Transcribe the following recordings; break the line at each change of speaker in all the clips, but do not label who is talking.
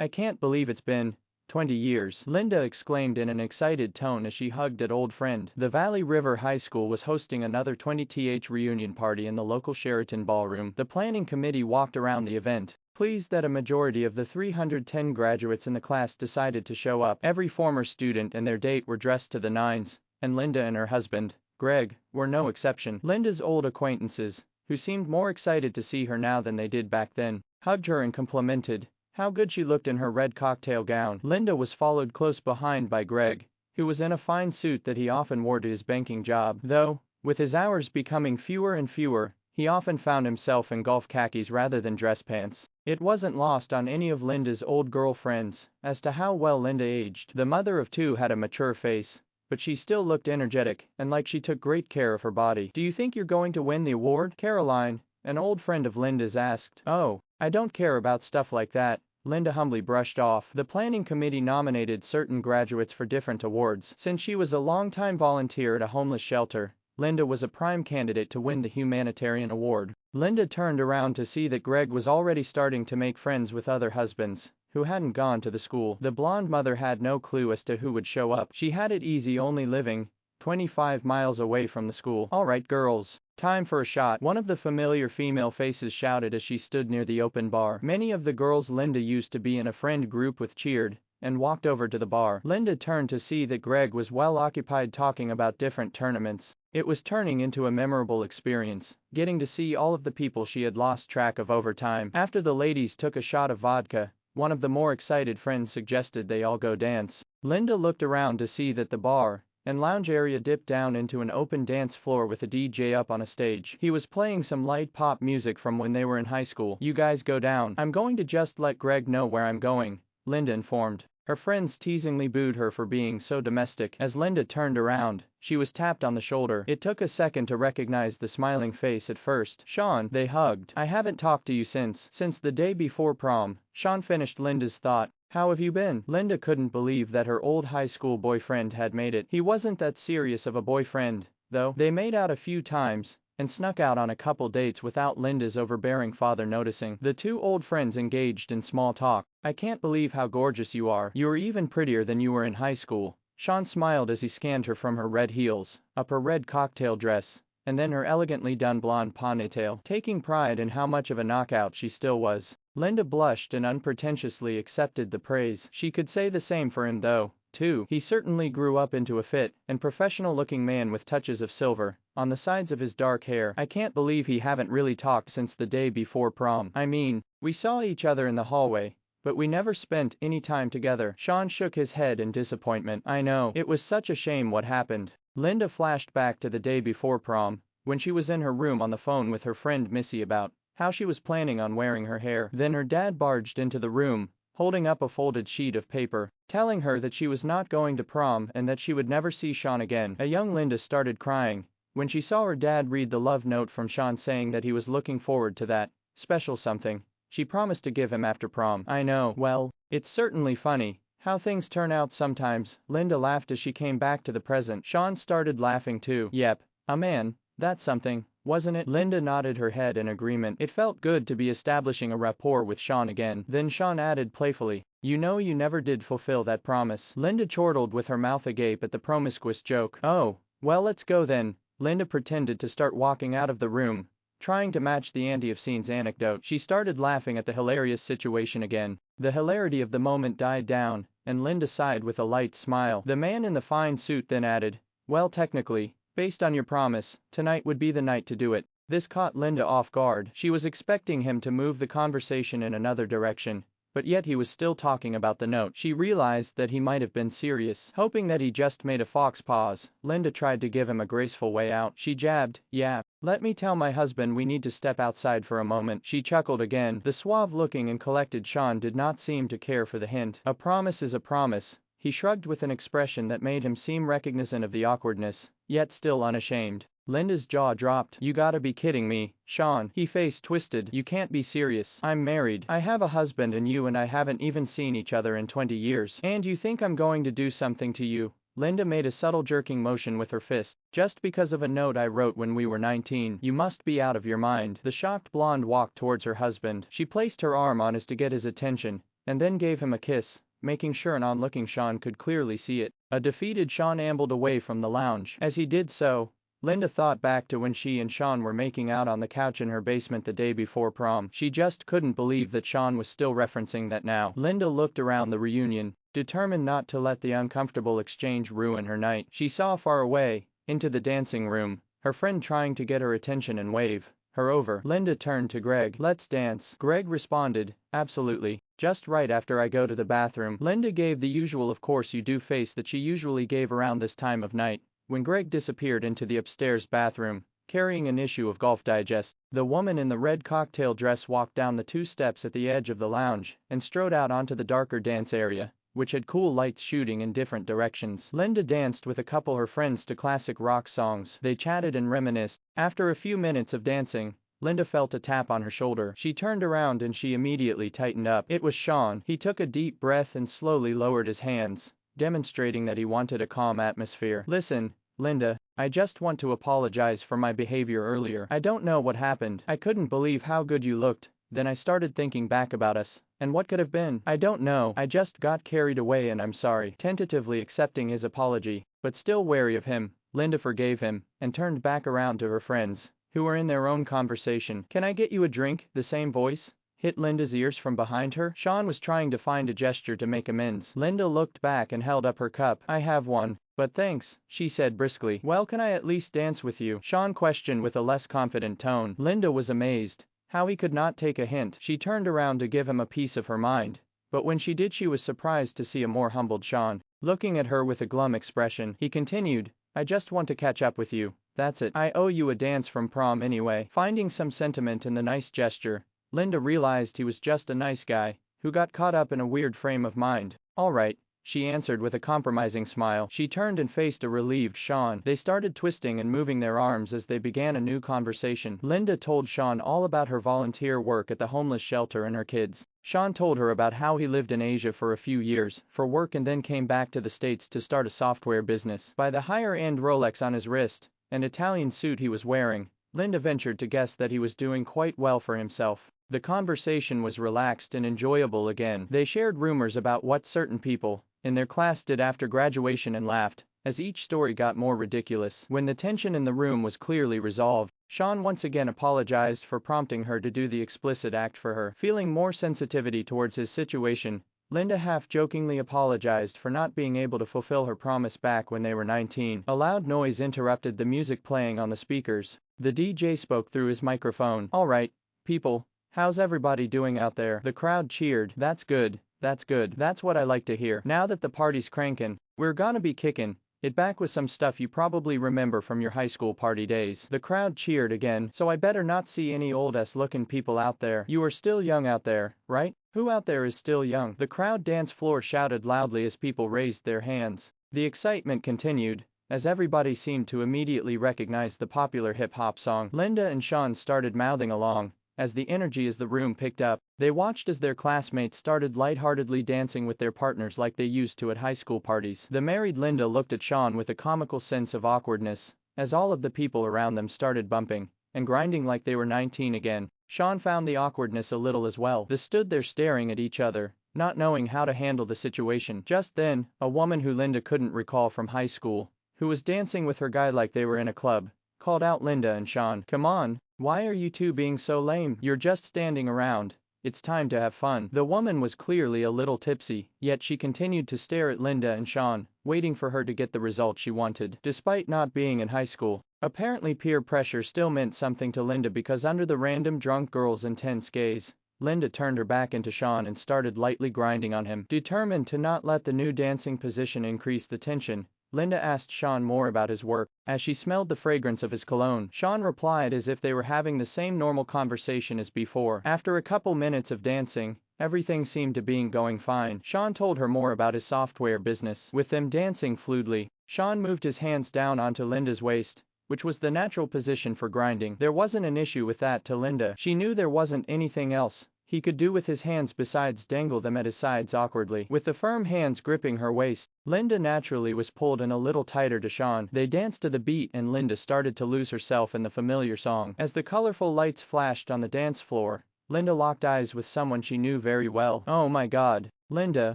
I can't believe it's been 20 years, Linda exclaimed in an excited tone as she hugged an old friend. The Valley River High School was hosting another 20th reunion party in the local Sheraton ballroom. The planning committee walked around the event, pleased that a majority of the 310 graduates in the class decided to show up. Every former student and their date were dressed to the nines, and Linda and her husband, Greg, were no exception. Linda's old acquaintances, who seemed more excited to see her now than they did back then, hugged her and complimented how good she looked in her red cocktail gown. Linda was followed close behind by Greg, who was in a fine suit that he often wore to his banking job. Though, with his hours becoming fewer and fewer, he often found himself in golf khakis rather than dress pants. It wasn't lost on any of Linda's old girlfriends as to how well Linda aged. The mother of two had a mature face, but she still looked energetic and like she took great care of her body. "Do you think you're going to win the award?" Caroline, an old friend of Linda's, asked. "Oh, I don't care about stuff like that," Linda humbly brushed off. The planning committee nominated certain graduates for different awards. Since she was a longtime volunteer at a homeless shelter, Linda was a prime candidate to win the humanitarian award. Linda turned around to see that Greg was already starting to make friends with other husbands who hadn't gone to the school. The blonde mother had no clue as to who would show up. She had it easy, only living 25 miles away from the school. "All right, girls, time for a shot," one of the familiar female faces shouted as she stood near the open bar. Many of the girls Linda used to be in a friend group with cheered and walked over to the bar. Linda turned to see that Greg was well occupied talking about different tournaments. It was turning into a memorable experience, getting to see all of the people she had lost track of over time. After the ladies took a shot of vodka, one of the more excited friends suggested they all go dance. Linda looked around to see that the bar and lounge area dipped down into an open dance floor with a DJ up on a stage. He was playing some light pop music from when they were in high school. "You guys go down. I'm going to just let Greg know where I'm going," Linda informed. Her friends teasingly booed her for being so domestic. As Linda turned around, she was tapped on the shoulder. It took a second to recognize the smiling face at first. "Sean," they hugged. "I haven't talked to you since the day before prom," Sean finished Linda's thought. "How have you been?" Linda couldn't believe that her old high school boyfriend had made it. He wasn't that serious of a boyfriend, though. They made out a few times and snuck out on a couple dates without Linda's overbearing father noticing. The two old friends engaged in small talk. "I can't believe how gorgeous you are. You are even prettier than you were in high school." Sean smiled as he scanned her from her red heels, up her red cocktail dress, and then her elegantly done blonde ponytail, taking pride in how much of a knockout she still was. Linda blushed and unpretentiously accepted the praise. She could say the same for him though, too. He certainly grew up into a fit and professional-looking man with touches of silver on the sides of his dark hair. "I can't believe he haven't really talked since the day before prom. I mean, we saw each other in the hallway, but we never spent any time together." Sean shook his head in disappointment. "I know, it was such a shame what happened." Linda flashed back to the day before prom, when she was in her room on the phone with her friend Missy about how she was planning on wearing her hair. Then her dad barged into the room, holding up a folded sheet of paper, telling her that she was not going to prom and that she would never see Sean again. A young Linda started crying when she saw her dad read the love note from Sean saying that he was looking forward to that special something she promised to give him after prom. "I know, well, it's certainly funny how things turn out sometimes," Linda laughed as she came back to the present. Sean started laughing too. "Yep, a man, that's something, wasn't it?" Linda nodded her head in agreement. It felt good to be establishing a rapport with Sean again. Then Sean added playfully, "You know you never did fulfill that promise." Linda chortled with her mouth agape at the promiscuous joke. "Oh, well, let's go then." Linda pretended to start walking out of the room, trying to match the ante of Scene's anecdote. She started laughing at the hilarious situation again. The hilarity of the moment died down, and Linda sighed with a light smile. The man in the fine suit then added, "Well, technically, based on your promise, tonight would be the night to do it." This caught Linda off guard. She was expecting him to move the conversation in another direction, but yet he was still talking about the note. She realized that he might have been serious. Hoping that he just made a fox pause, Linda tried to give him a graceful way out. She jabbed, "Yeah, let me tell my husband we need to step outside for a moment." She chuckled again. The suave-looking and collected Sean did not seem to care for the hint. "A promise is a promise," he shrugged with an expression that made him seem recognizant of the awkwardness, yet still unashamed. Linda's jaw dropped. "You gotta be kidding me, Sean." He face twisted. "You can't be serious. I'm married. I have a husband and you and I haven't even seen each other in 20 years. And you think I'm going to do something to you?" Linda made a subtle jerking motion with her fist. "Just because of a note I wrote when we were 19. You must be out of your mind." The shocked blonde walked towards her husband. She placed her arm on his to get his attention, and then gave him a kiss, making sure an onlooking Sean could clearly see it. A defeated Sean ambled away from the lounge. As he did so, Linda thought back to when she and Sean were making out on the couch in her basement the day before prom. She just couldn't believe that Sean was still referencing that now. Linda looked around the reunion, determined not to let the uncomfortable exchange ruin her night. She saw far away, into the dancing room, her friend trying to get her attention and wave her over. Linda turned to Greg. "Let's dance." Greg responded, "Absolutely. Just right after I go to the bathroom." Linda gave the usual "of course you do" face that she usually gave around this time of night, when Greg disappeared into the upstairs bathroom, carrying an issue of Golf Digest. The woman in the red cocktail dress walked down the 2 steps at the edge of the lounge and strode out onto the darker dance area, which had cool lights shooting in different directions. Linda danced with a couple her friends to classic rock songs. They chatted and reminisced. After a few minutes of dancing, Linda felt a tap on her shoulder. She turned around and she immediately tightened up. It was Sean. He took a deep breath and slowly lowered his hands, demonstrating that he wanted a calm atmosphere. "Listen, Linda, I just want to apologize for my behavior earlier. I don't know what happened. I couldn't believe how good you looked. Then I started thinking back about us, and what could have been. I don't know. I just got carried away and I'm sorry." Tentatively accepting his apology, but still wary of him, Linda forgave him, and turned back around to her friends, who were in their own conversation. "Can I get you a drink?" The same voice hit Linda's ears from behind her. Sean was trying to find a gesture to make amends. Linda looked back and held up her cup. "I have one, but thanks," she said briskly. "Well, can I at least dance with you?" Sean questioned with a less confident tone. Linda was amazed how he could not take a hint. She turned around to give him a piece of her mind, but when she did she was surprised to see a more humbled Sean looking at her with a glum expression. He continued, "I just want to catch up with you, that's it. I owe you a dance from prom anyway." Finding some sentiment in the nice gesture, Linda realized he was just a nice guy who got caught up in a weird frame of mind. "All right," she answered with a compromising smile. She turned and faced a relieved Sean. They started twisting and moving their arms as they began a new conversation. Linda told Sean all about her volunteer work at the homeless shelter and her kids. Sean told her about how he lived in Asia for a few years for work and then came back to the States to start a software business. By the higher-end Rolex on his wrist and Italian suit he was wearing, Linda ventured to guess that he was doing quite well for himself. The conversation was relaxed and enjoyable again. They shared rumors about what certain people in their class did after graduation and laughed as each story got more ridiculous. When the tension in the room was clearly resolved, Sean once again apologized for prompting her to do the explicit act for her. Feeling more sensitivity towards his situation, Linda half-jokingly apologized for not being able to fulfill her promise back when they were 19. A loud noise interrupted the music playing on the speakers. The DJ spoke through his microphone. "All right, people, how's everybody doing out there?" The crowd cheered. "That's good, that's good. That's what I like to hear. Now that the party's crankin', we're gonna be kicking it back with some stuff you probably remember from your high school party days." The crowd cheered again. "So I better not see any old-ass looking people out there. You are still young out there, right? Who out there is still young?" The crowd dance floor shouted loudly as people raised their hands. The excitement continued, as everybody seemed to immediately recognize the popular hip-hop song. Linda and Sean started mouthing along as the energy as the room picked up. They watched as their classmates started lightheartedly dancing with their partners like they used to at high school parties. The married Linda looked at Sean with a comical sense of awkwardness as all of the people around them started bumping and grinding like they were 19 again. Sean found the awkwardness a little as well. They stood there staring at each other, not knowing how to handle the situation. Just then, a woman who Linda couldn't recall from high school, who was dancing with her guy like they were in a club, called out Linda and Sean. "Come on, why are you two being so lame? You're just standing around. It's time to have fun." The woman was clearly a little tipsy, yet she continued to stare at Linda and Sean, waiting for her to get the result she wanted. Despite not being in high school, apparently peer pressure still meant something to Linda because under the random drunk girl's intense gaze, Linda turned her back into Sean and started lightly grinding on him. Determined to not let the new dancing position increase the tension, Linda asked Sean more about his work. As she smelled the fragrance of his cologne, Sean replied as if they were having the same normal conversation as before. After a couple minutes of dancing, everything seemed to be going fine. Sean told her more about his software business. With them dancing fluidly, Sean moved his hands down onto Linda's waist, which was the natural position for grinding. There wasn't an issue with that to Linda. She knew there wasn't anything else he could do with his hands besides dangle them at his sides awkwardly. With the firm hands gripping her waist, Linda naturally was pulled in a little tighter to Sean. They danced to the beat and Linda started to lose herself in the familiar song. As the colorful lights flashed on the dance floor, Linda locked eyes with someone she knew very well. Oh my God. Linda,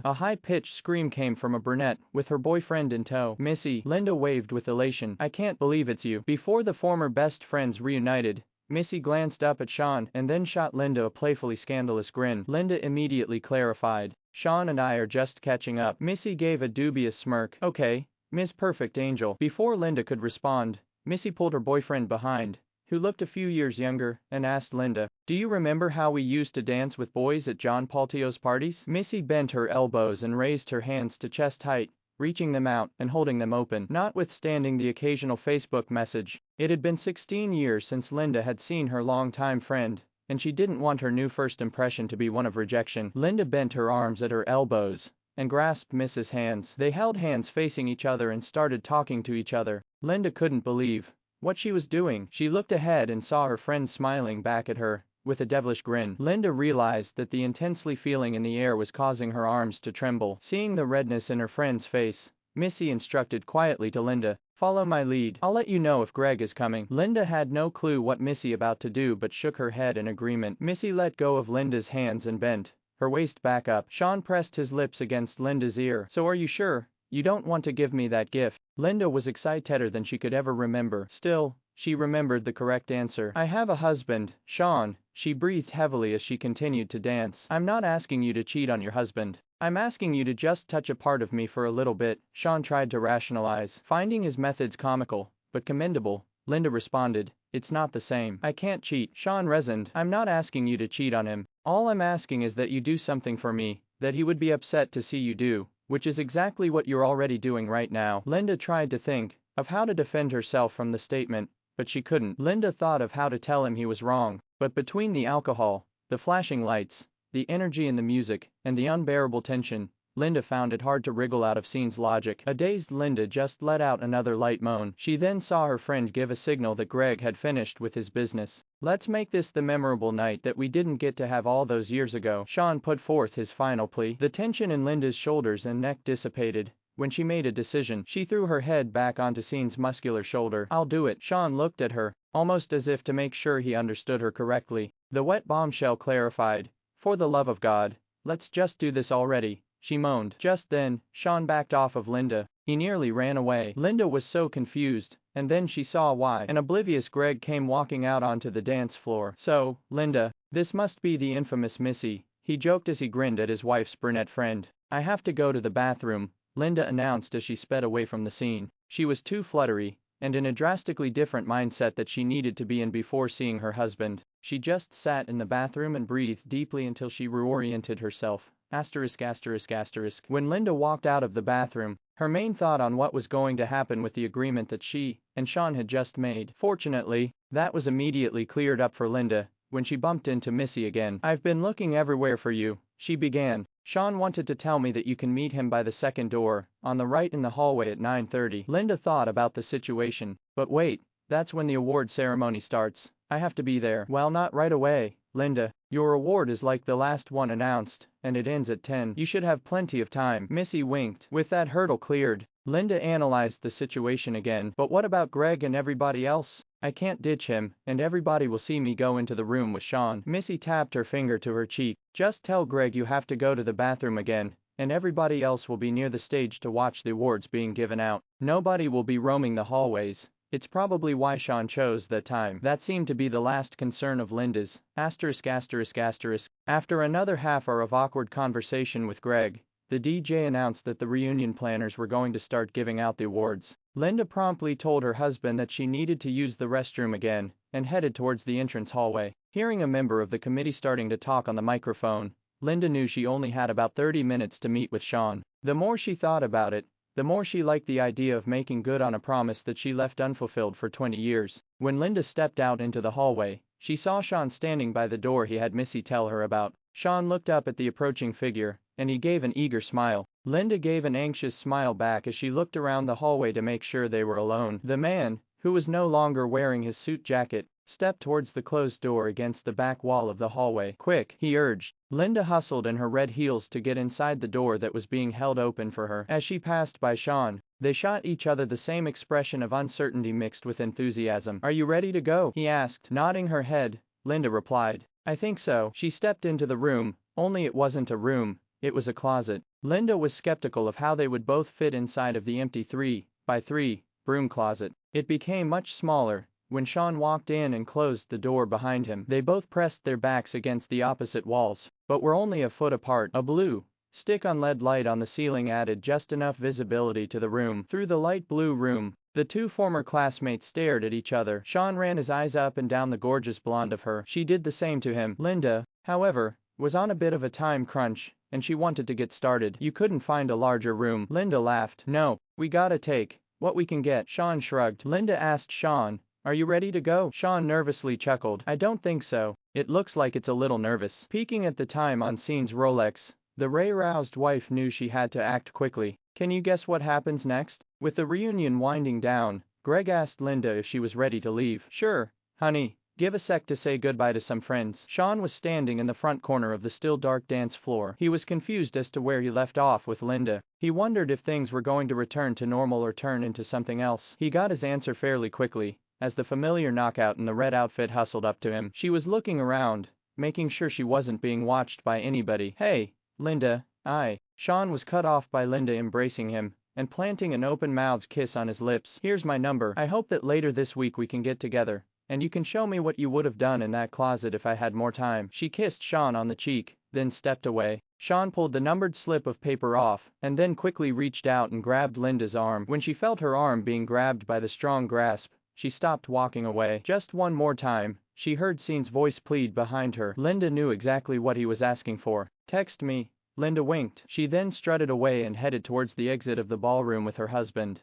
a high-pitched scream came from a brunette, with her boyfriend in tow. Missy, Linda waved with elation. I can't believe it's you. Before the former best friends reunited, Missy glanced up at Sean and then shot Linda a playfully scandalous grin. Linda immediately clarified. Sean and I are just catching up. Missy gave a dubious smirk. Okay, Miss Perfect Angel. Before Linda could respond, Missy pulled her boyfriend behind, who looked a few years younger, and asked Linda, do you remember how we used to dance with boys at John Paltio's parties? Missy bent her elbows and raised her hands to chest height, reaching them out and holding them open. Notwithstanding the occasional Facebook message, it had been 16 years since Linda had seen her longtime friend, and she didn't want her new first impression to be one of rejection. Linda bent her arms at her elbows and grasped Miss's hands. They held hands facing each other and started talking to each other. Linda couldn't believe what she was doing. She looked ahead and saw her friend smiling back at her with a devilish grin. Linda realized that the intensely feeling in the air was causing her arms to tremble. Seeing the redness in her friend's face, Missy instructed quietly to Linda, follow my lead. I'll let you know if Greg is coming. Linda had no clue what Missy about to do but shook her head in agreement. Missy let go of Linda's hands and bent her waist back up. Sean pressed his lips against Linda's ear. So are you sure you don't want to give me that gift? Linda was exciteder than she could ever remember. Still, she remembered the correct answer. I have a husband, Sean. She breathed heavily as she continued to dance. I'm not asking you to cheat on your husband. I'm asking you to just touch a part of me for a little bit. Sean tried to rationalize. Finding his methods comical, but commendable, Linda responded, it's not the same. I can't cheat. Sean reasoned. I'm not asking you to cheat on him. All I'm asking is that you do something for me that he would be upset to see you do, which is exactly what you're already doing right now. Linda tried to think of how to defend herself from the statement, but she couldn't. Linda thought of how to tell him he was wrong, but between the alcohol, the flashing lights, the energy in the music, and the unbearable tension, Linda found it hard to wriggle out of scene's logic. A dazed Linda just let out another light moan. She then saw her friend give a signal that Greg had finished with his business. Let's make this the memorable night that we didn't get to have all those years ago. Sean put forth his final plea. The tension in Linda's shoulders and neck dissipated. When she made a decision, she threw her head back onto Scene's muscular shoulder. I'll do it. Sean looked at her, almost as if to make sure he understood her correctly. The wet bombshell clarified. For the love of God, let's just do this already, she moaned. Just then, Sean backed off of Linda. He nearly ran away. Linda was so confused, and then she saw why. An oblivious Greg came walking out onto the dance floor. So, Linda, this must be the infamous Missy, he joked as he grinned at his wife's brunette friend. I have to go to the bathroom, Linda announced as she sped away from the scene. She was too fluttery, and in a drastically different mindset that she needed to be in before seeing her husband. She just sat in the bathroom and breathed deeply until she reoriented herself. When Linda walked out of the bathroom, her main thought on what was going to happen with the agreement that she and Sean had just made. Fortunately, that was immediately cleared up for Linda when she bumped into Missy again. I've been looking everywhere for you, she began. Sean wanted to tell me that you can meet him by the second door, on the right in the hallway at 9:30. Linda thought about the situation. But wait, that's when the award ceremony starts. I have to be there. Well, not right away, Linda. Your award is like the last one announced, and it ends at 10. You should have plenty of time. Missy winked. With that hurdle cleared, Linda analyzed the situation again. But what about Greg and everybody else? I can't ditch him, and everybody will see me go into the room with Sean. Missy tapped her finger to her cheek. Just tell Greg you have to go to the bathroom again, and everybody else will be near the stage to watch the awards being given out. Nobody will be roaming the hallways. It's probably why Sean chose that time. That seemed to be the last concern of Linda's. After another half hour of awkward conversation with Greg, the DJ announced that the reunion planners were going to start giving out the awards. Linda promptly told her husband that she needed to use the restroom again, and headed towards the entrance hallway. Hearing a member of the committee starting to talk on the microphone, Linda knew she only had about 30 minutes to meet with Sean. The more she thought about it, the more she liked the idea of making good on a promise that she left unfulfilled for 20 years. When Linda stepped out into the hallway, she saw Sean standing by the door he had Missy tell her about. Sean looked up at the approaching figure, and he gave an eager smile. Linda gave an anxious smile back as she looked around the hallway to make sure they were alone. The man, who was no longer wearing his suit jacket, stepped towards the closed door against the back wall of the hallway. Quick, he urged. Linda hustled in her red heels to get inside the door that was being held open for her. As she passed by Sean, they shot each other the same expression of uncertainty mixed with enthusiasm. Are you ready to go? He asked. Nodding her head, Linda replied. I think so. She stepped into the room, only it wasn't a room, it was a closet. Linda was skeptical of how they would both fit inside of the empty 3x3 broom closet. It became much smaller when Sean walked in and closed the door behind him. They both pressed their backs against the opposite walls, but were only a foot apart. A blue, stick-on LED light on the ceiling added just enough visibility to the room. Through the light blue room, the two former classmates stared at each other. Sean ran his eyes up and down the gorgeous blonde of her. She did the same to him. Linda, however, was on a bit of a time crunch, and she wanted to get started. You couldn't find a larger room. Linda laughed. No, we gotta take what we can get. Sean shrugged. Linda asked Sean, are you ready to go? Sean nervously chuckled. I don't think so. It looks like it's a little nervous. Peeking at the time on Scene's Rolex, the aroused wife knew she had to act quickly. Can you guess what happens next? With the reunion winding down, Greg asked Linda if she was ready to leave. Sure, honey. Give a sec to say goodbye to some friends. Sean was standing in the front corner of the still dark dance floor. He was confused as to where he left off with Linda. He wondered if things were going to return to normal or turn into something else. He got his answer fairly quickly, as the familiar knockout in the red outfit hustled up to him. She was looking around, making sure she wasn't being watched by anybody. Hey, Linda, Sean was cut off by Linda embracing him and planting an open-mouthed kiss on his lips. Here's my number. I hope that later this week we can get together, and you can show me what you would have done in that closet if I had more time. She kissed Sean on the cheek, then stepped away. Sean pulled the numbered slip of paper off, and then quickly reached out and grabbed Linda's arm. When she felt her arm being grabbed by the strong grasp, she stopped walking away. Just one more time, she heard Scene's voice plead behind her. Linda knew exactly what he was asking for. Text me. Linda winked. She then strutted away and headed towards the exit of the ballroom with her husband.